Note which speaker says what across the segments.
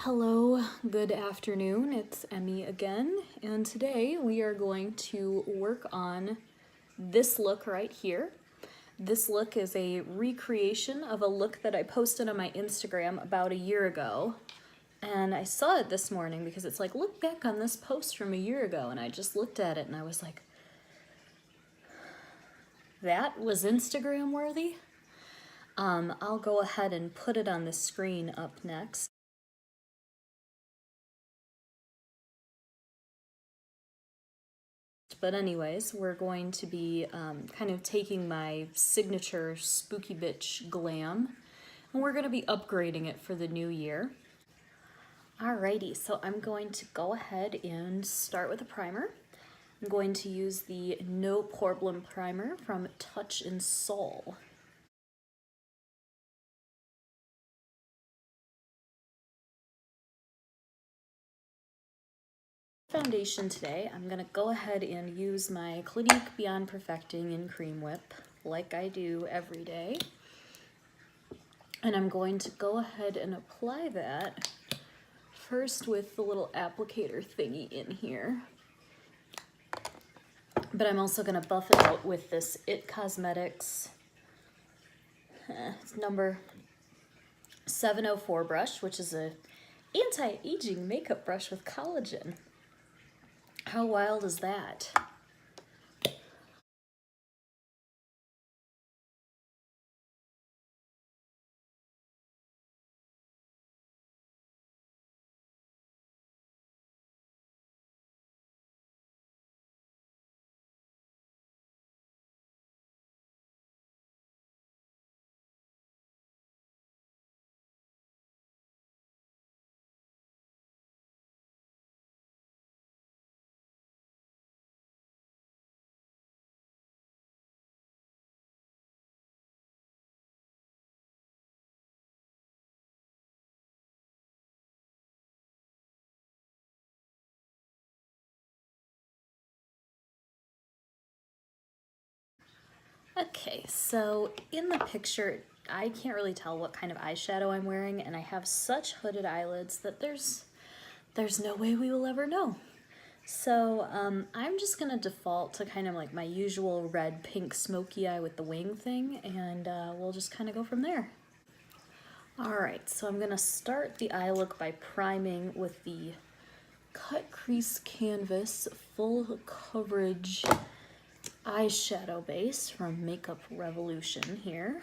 Speaker 1: Hello, good afternoon. It's Emmy again, and today we are going to work on this look right here. This look is a recreation of a look that I posted on my Instagram about a year ago. And I saw it this morning because it's like, look back on this post from a year ago, and I just looked at it and I was like, that was Instagram worthy? I'll go ahead and put it on the screen up next. But anyways, we're going to be kind of taking my signature Spooky Bitch glam, and we're going to be upgrading it for the new year. Alrighty, so I'm going to go ahead and start with a primer. I'm going to use the No Problem primer from Touch in Soul. Foundation today, I'm going to go ahead and use my Clinique Beyond Perfecting in Cream Whip, like I do every day. And I'm going to go ahead and apply that first with the little applicator thingy in here. But I'm also going to buff it out with this IT Cosmetics number 704 brush, which is a anti-aging makeup brush with collagen. How wild is that? Okay, so in the picture, I can't really tell what kind of eyeshadow I'm wearing, and I have such hooded eyelids that there's no way we will ever know. So I'm just gonna default to kind of like my usual red pink smoky eye with the wing thing, and we'll just kind of go from there. Alright, so I'm gonna start the eye look by priming with the Cut Crease Canvas Full Coverage eyeshadow base from Makeup Revolution here.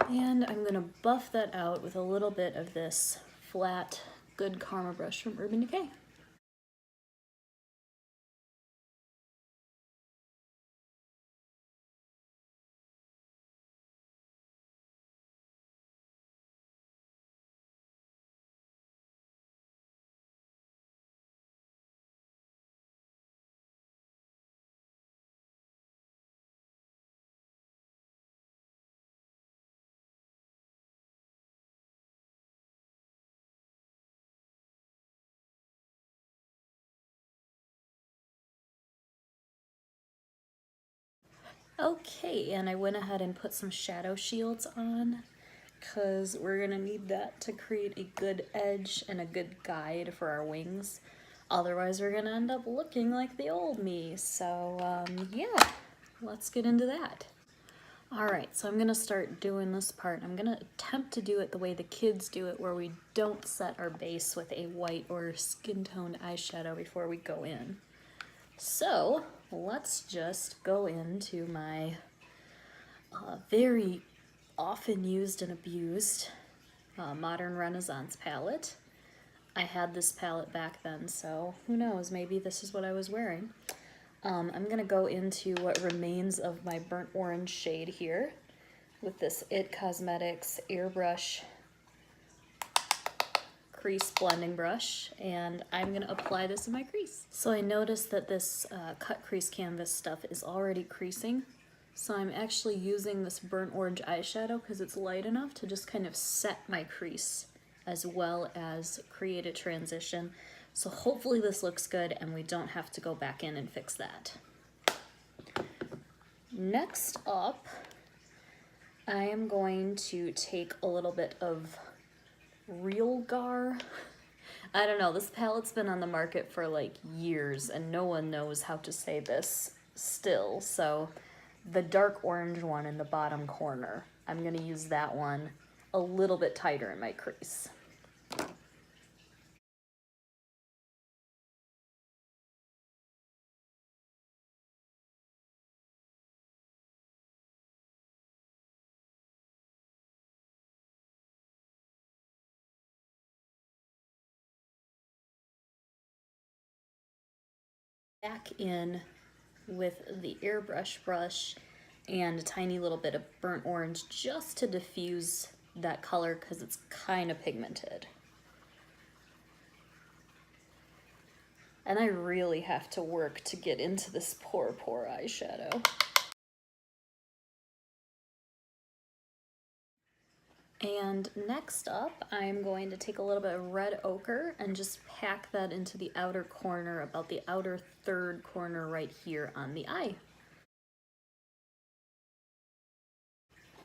Speaker 1: And I'm gonna buff that out with a little bit of this flat Good Karma brush from Urban Decay. Okay, and I went ahead and put some shadow shields on because we're gonna need that to create a good edge and a good guide for our wings. Otherwise, we're gonna end up looking like the old me. So yeah, let's get into that. All right, so I'm gonna start doing this part. I'm gonna attempt to do it the way the kids do it, where we don't set our base with a white or skin toned eyeshadow before we go in. So let's just go into my very often used and abused Modern Renaissance palette. I had this palette back then, so who knows, maybe this is what I was wearing. I'm gonna go into what remains of my burnt orange shade here with this IT Cosmetics Airbrush crease blending brush, and I'm gonna apply this in my crease. So I noticed that this cut crease canvas stuff is already creasing, so I'm actually using this burnt orange eyeshadow because it's light enough to just kind of set my crease as well as create a transition. So hopefully this looks good and we don't have to go back in and fix that. Next up, I am going to take a little bit of Real Gar. I don't know, this palette's been on the market for like years and no one knows how to say this still, so the dark orange one in the bottom corner, I'm gonna use that one a little bit tighter in my crease. Back in with the airbrush brush and a tiny little bit of burnt orange just to diffuse that color because it's kind of pigmented. And I really have to work to get into this poor eyeshadow. And next up, I'm going to take a little bit of red ochre and just pack that into the outer corner, about the outer third corner right here on the eye.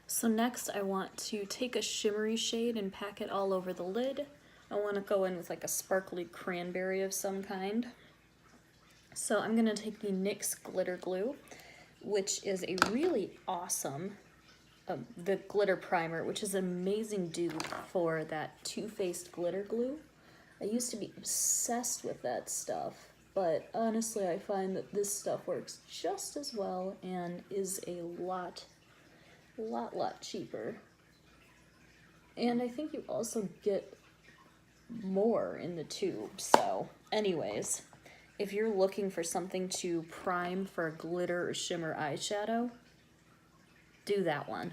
Speaker 1: So next I want to take a shimmery shade and pack it all over the lid. I want to go in with like a sparkly cranberry of some kind. So I'm going to take the NYX Glitter Glue, which is a really awesome the glitter primer, which is an amazing dupe for that Too Faced glitter glue. I used to be obsessed with that stuff, but honestly I find that this stuff works just as well and is a lot cheaper. And I think you also get more in the tube. So anyways, if you're looking for something to prime for a glitter or shimmer eyeshadow, do that one.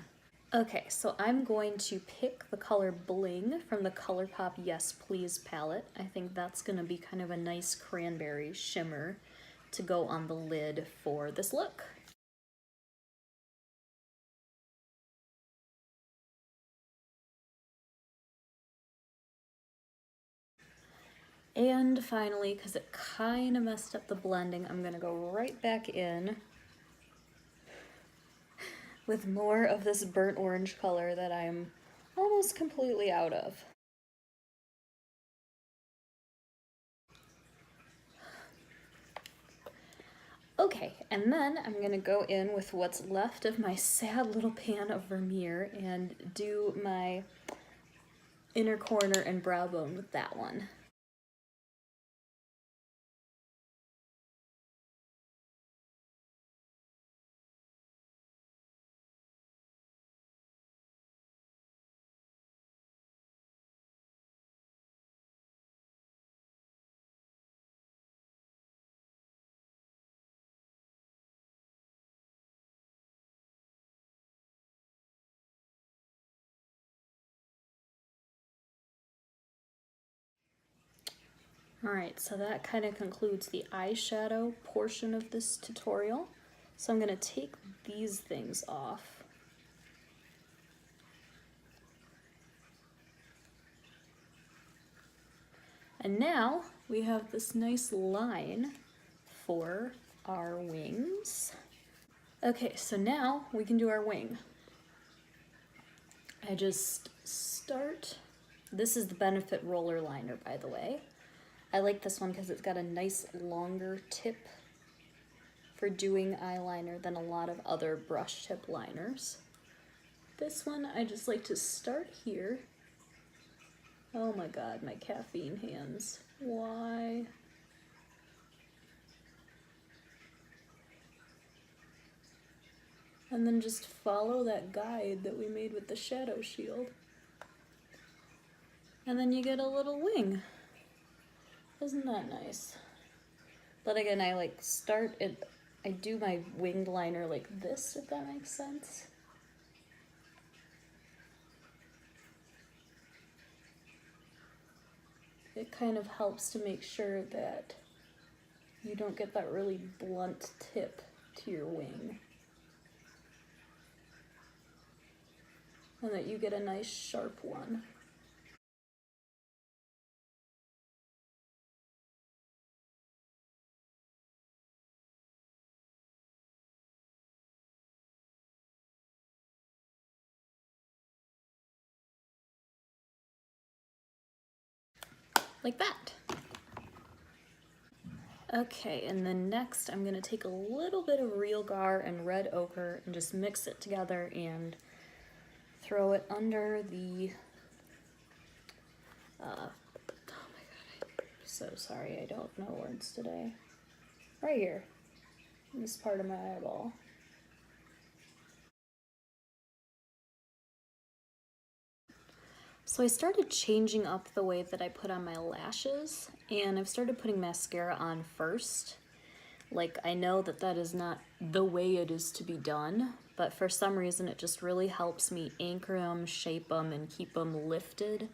Speaker 1: Okay, so I'm going to pick the color Bling from the ColourPop Yes Please palette. I think that's going to be kind of a nice cranberry shimmer to go on the lid for this look. And finally, because it kind of messed up the blending, I'm going to go right back in with more of this burnt orange color that I'm almost completely out of. Okay, and then I'm gonna go in with what's left of my sad little pan of Vermeer and do my inner corner and brow bone with that one. Alright, so that kind of concludes the eyeshadow portion of this tutorial. So I'm going to take these things off. And now we have this nice line for our wings. Okay, so now we can do our wing. I just start, this is the Benefit Roller Liner, by the way. I like this one because it's got a nice longer tip for doing eyeliner than a lot of other brush tip liners. This one, I just like to start here. Oh my god, my caffeine hands. Why? And then just follow that guide that we made with the shadow shield. And then you get a little wing. Isn't that nice? But again, I like start it, I do my winged liner like this, if that makes sense. It kind of helps to make sure that you don't get that really blunt tip to your wing. And that you get a nice sharp one. like that. Okay, and then next I'm gonna take a little bit of Realgar and red ochre and just mix it together and throw it under the, oh my god, I'm so sorry, I don't know words today. Right here, in this part of my eyeball. So I started changing up the way that I put on my lashes, and I've started putting mascara on first. Like, I know that that is not the way it is to be done, but for some reason it just really helps me anchor them, shape them, and keep them lifted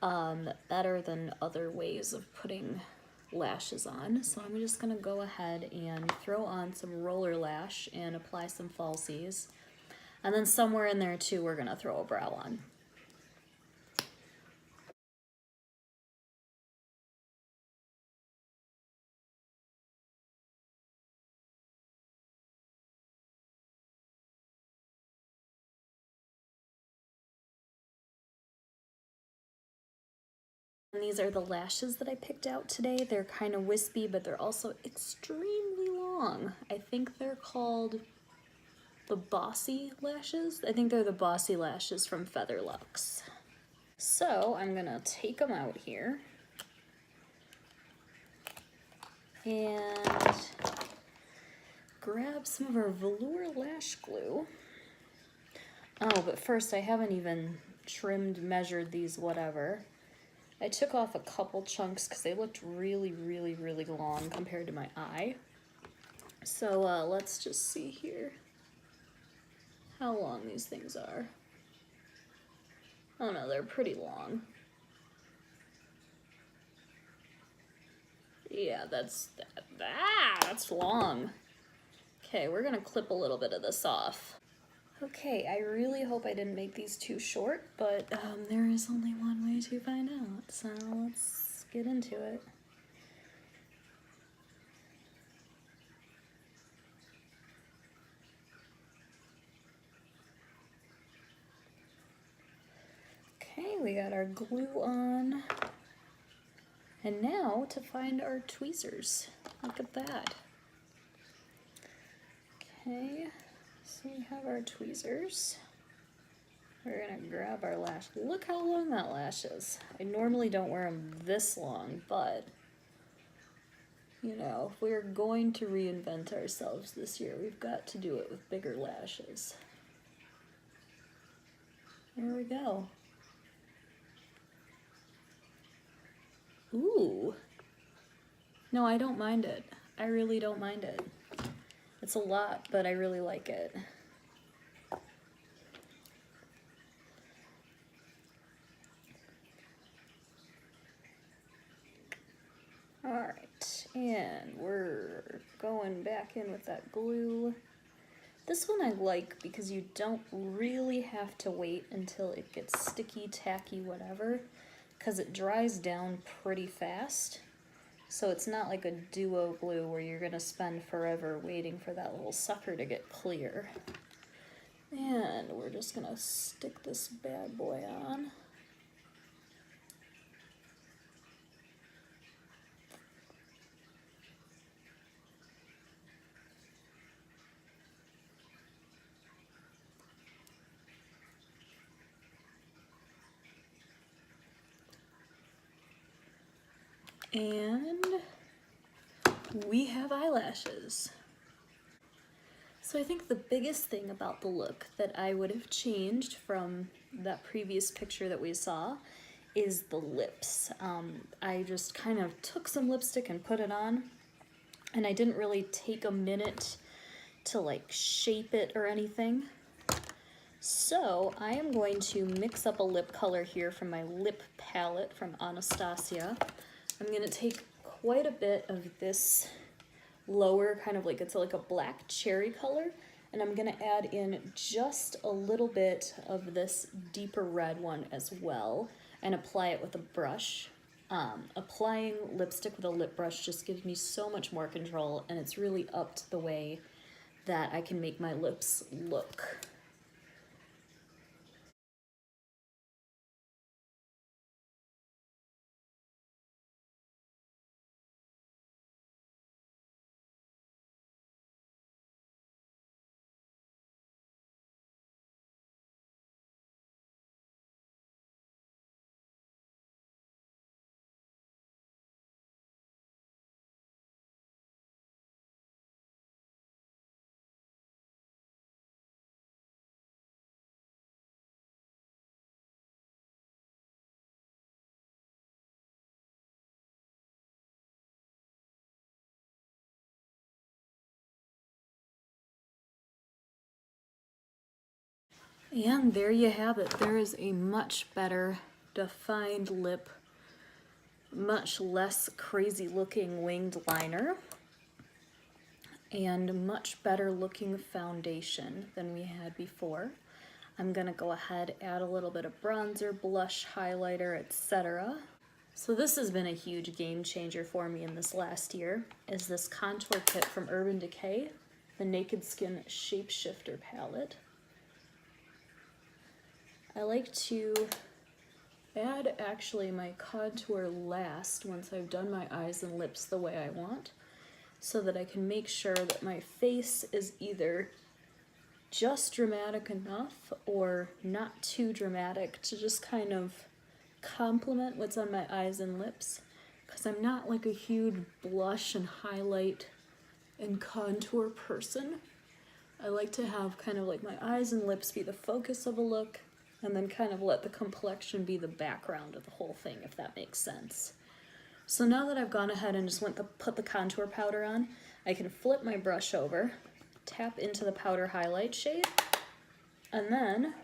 Speaker 1: better than other ways of putting lashes on. So I'm just gonna go ahead and throw on some roller lash and apply some falsies. And then somewhere in there too, we're gonna throw a brow on. And these are the lashes that I picked out today. They're kind of wispy, but they're also extremely long. I think they're called the Bossy lashes. I think they're the Bossy lashes from Featherlux. So I'm gonna take them out here and grab some of our velour lash glue. Oh, but first I haven't even trimmed, measured these, whatever. I took off a couple chunks because they looked really, really, really long compared to my eye. So let's just see here how long these things are. Oh no, they're pretty long. Yeah, that's long. Okay, we're gonna clip a little bit of this off. Okay, I really hope I didn't make these too short, but there is only one way to find out, so let's get into it. Okay, we got our glue on. And now to find our tweezers. Look at that. Okay, so we have our tweezers. We're gonna grab our lash. Look how long that lash is. I normally don't wear them this long, but you know, if we're going to reinvent ourselves this year, we've got to do it with bigger lashes. There we go. Ooh. No, I don't mind it. I really don't mind it. It's a lot, but I really like it. Alright, and we're going back in with that glue. This one I like because you don't really have to wait until it gets sticky, tacky, whatever, because it dries down pretty fast. So it's not like a duo glue where you're gonna spend forever waiting for that little sucker to get clear. And we're just gonna stick this bad boy on. And we have eyelashes. So I think the biggest thing about the look that I would have changed from that previous picture that we saw is the lips. I just kind of took some lipstick and put it on, and I didn't really take a minute to like shape it or anything. So I am going to mix up a lip color here from my lip palette from Anastasia. I'm gonna take quite a bit of this lower, kind of like, it's like a black cherry color, and I'm gonna add in just a little bit of this deeper red one as well and apply it with a brush. Applying lipstick with a lip brush just gives me so much more control, and it's really up to the way that I can make my lips look. And there you have it. There is a much better defined lip, much less crazy looking winged liner, and much better looking foundation than we had before. I'm gonna go ahead, add a little bit of bronzer, blush, highlighter, etc. So this has been a huge game changer for me in this last year, is this contour kit from Urban Decay, the Naked Skin Shapeshifter palette. I like to add actually my contour last once I've done my eyes and lips the way I want, so that I can make sure that my face is either just dramatic enough or not too dramatic to just kind of complement what's on my eyes and lips, because I'm not like a huge blush and highlight and contour person. I like to have kind of like my eyes and lips be the focus of a look, and then kind of let the complexion be the background of the whole thing, if that makes sense. So now that I've gone ahead and just put the contour powder on, I can flip my brush over, tap into the powder highlight shade, and then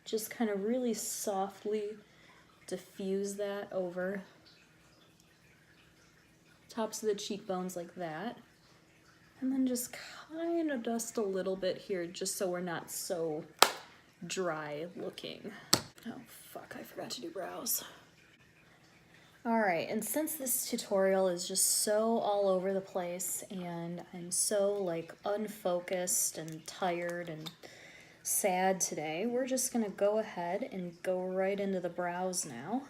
Speaker 1: just kind of really softly diffuse that over tops of the cheekbones like that. And then just kind of dust a little bit here just so we're not so dry looking. Oh fuck, I forgot to do brows. Alright, and since this tutorial is just so all over the place and I'm so like unfocused and tired and sad today, we're just gonna go ahead and go right into the brows now.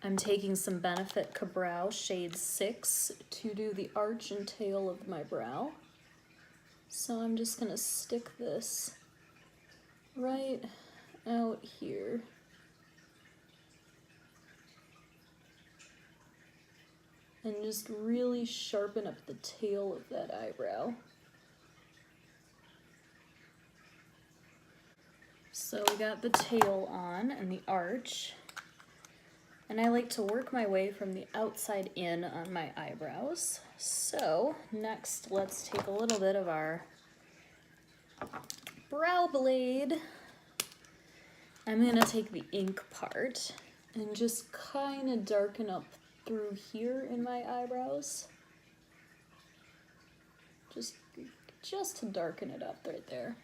Speaker 1: I'm taking some Benefit Ka-Brow shade 6 to do the arch and tail of my brow. So I'm just gonna stick this right out here. And just really sharpen up the tail of that eyebrow. So we got the tail on and the arch. And I like to work my way from the outside in on my eyebrows. So next, let's take a little bit of our brow blade. I'm gonna take the ink part and just kind of darken up through here in my eyebrows. Just to darken it up right there.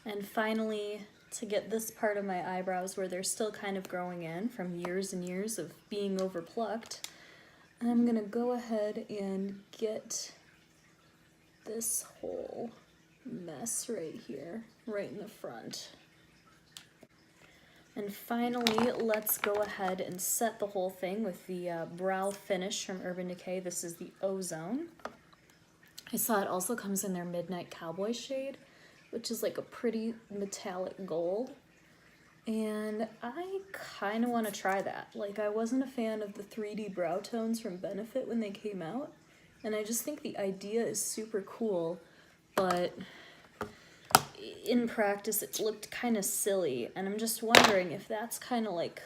Speaker 1: And finally, to get this part of my eyebrows where they're still kind of growing in from years and years of being overplucked, I'm gonna go ahead and get this whole mess right here, right in the front. And finally, let's go ahead and set the whole thing with the brow finish from Urban Decay. This is the Ozone. I saw it also comes in their Midnight Cowboy shade, which is like a pretty metallic gold. And I kind of want to try that. Like, I wasn't a fan of the 3D brow tones from Benefit when they came out, and I just think the idea is super cool, but in practice it looked kind of silly, and I'm just wondering if that's kind of like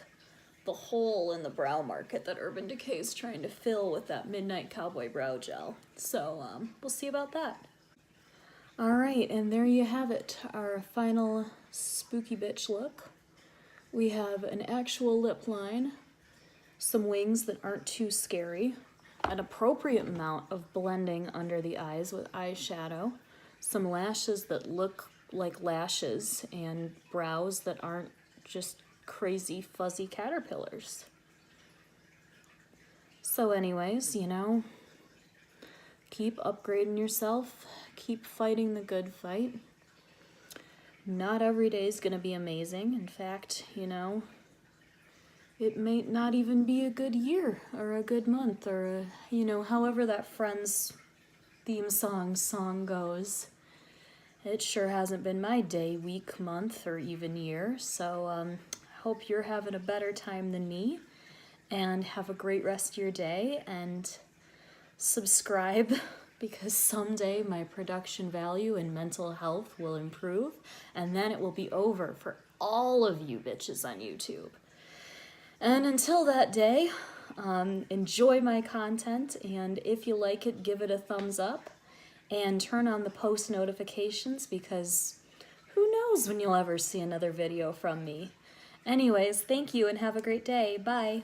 Speaker 1: the hole in the brow market that Urban Decay is trying to fill with that Midnight Cowboy brow gel. So we'll see about that. Alright, and there you have it, our final spooky bitch look. We have an actual lip line, some wings that aren't too scary, an appropriate amount of blending under the eyes with eyeshadow, some lashes that look like lashes, and brows that aren't just crazy fuzzy caterpillars. So anyways, you know, keep upgrading yourself, keep fighting the good fight. Not every day is going to be amazing. In fact, you know, it may not even be a good year or a good month or, you know, however that Friends theme song goes. It sure hasn't been my day, week, month, or even year. So I hope you're having a better time than me, and have a great rest of your day, and subscribe because someday my production value and mental health will improve, and then it will be over for all of you bitches on YouTube. And until that day, enjoy my content, and if you like it, give it a thumbs up, and turn on the post notifications, because who knows when you'll ever see another video from me. Anyways, thank you and have a great day. Bye.